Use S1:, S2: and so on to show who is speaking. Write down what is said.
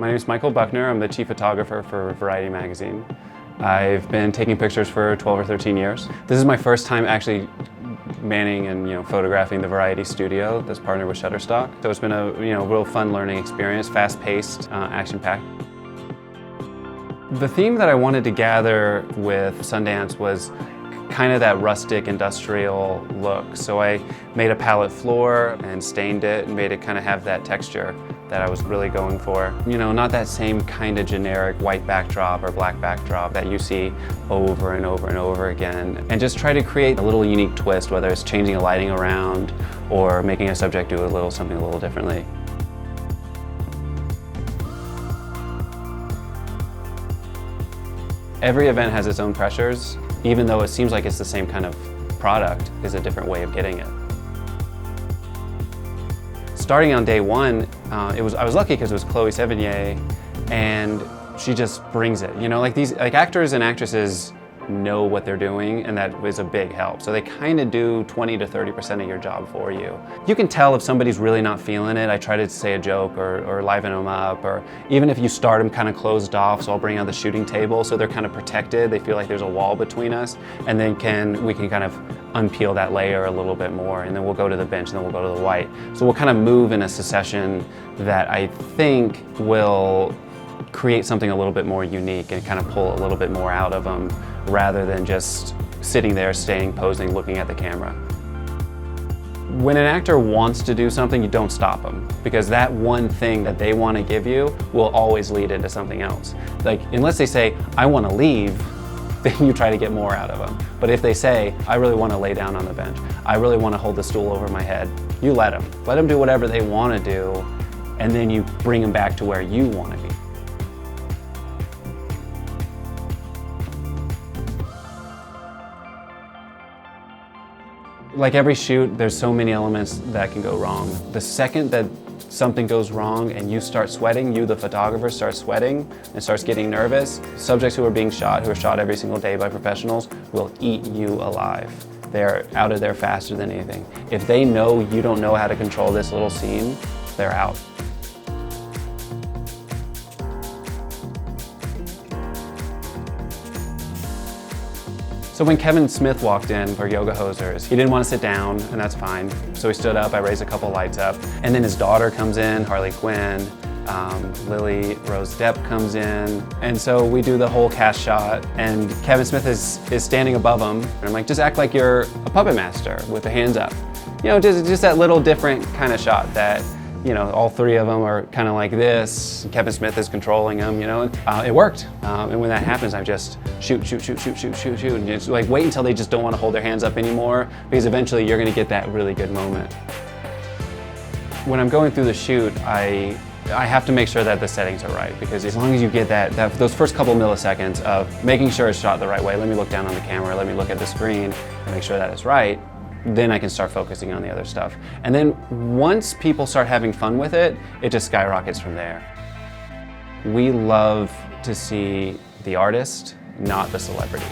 S1: My name is Michael Buckner. I'm the chief photographer for Variety magazine. I've been taking pictures for 12 or 13 years. This is my first time actually manning and photographing the Variety studio that's partnered with Shutterstock. So it's been a real fun learning experience, fast-paced, action-packed. The theme that I wanted to gather with Sundance was kind of that rustic industrial look. So I made a palette floor and stained it and made it kind of have that texture that I was really going for. Not that same kind of generic white backdrop or black backdrop that you see over and over and over again. And just try to create a little unique twist, whether it's changing the lighting around or making a subject do something a little differently. Every event has its own pressures. Even though it seems like it's the same kind of product, is a different way of getting it. Starting on day one, I was lucky because it was Chloe Sevigny, and she just brings it. These actors and actresses know what they're doing, and that is a big help. So they kind of do 20 to 30% of your job for you. You can tell if somebody's really not feeling it. I try to say a joke or liven them up, or even if you start them kind of closed off, so I'll bring out the shooting table so they're kind of protected. They feel like there's a wall between us, and then we can kind of unpeel that layer a little bit more, and then we'll go to the bench, and then we'll go to the white. So we'll kind of move in a succession that I think will create something a little bit more unique and kind of pull a little bit more out of them rather than just sitting there, staying, posing, looking at the camera. When an actor wants to do something, you don't stop them, because that one thing that they want to give you will always lead into something else. Unless they say, I want to leave, then you try to get more out of them. But if they say, I really want to lay down on the bench, I really want to hold the stool over my head, you let them. Let them do whatever they want to do, and then you bring them back to where you want to be. Like every shoot, there's so many elements that can go wrong. The second that something goes wrong and you start sweating, you, the photographer, starts sweating and starts getting nervous, subjects who are being shot, who are shot every single day by professionals, will eat you alive. They're out of there faster than anything. If they know you don't know how to control this little scene, they're out. So when Kevin Smith walked in for Yoga Hosers, he didn't want to sit down, and that's fine. So he stood up, I raised a couple lights up, and then his daughter comes in, Harley Quinn, Lily Rose Depp comes in, and so we do the whole cast shot, and Kevin Smith is standing above him, and I'm like, just act like you're a puppet master with the hands up. Just that little different kind of shot that, all three of them are kind of like this. Kevin Smith is controlling them, it worked. And when that happens, I just shoot, and just wait until they just don't want to hold their hands up anymore, because eventually you're going to get that really good moment. When I'm going through the shoot, I have to make sure that the settings are right, because as long as you get those first couple milliseconds of making sure it's shot the right way, let me look down on the camera, let me look at the screen and make sure that it's right, then I can start focusing on the other stuff. And then once people start having fun with it, it just skyrockets from there. We love to see the artist, not the celebrity.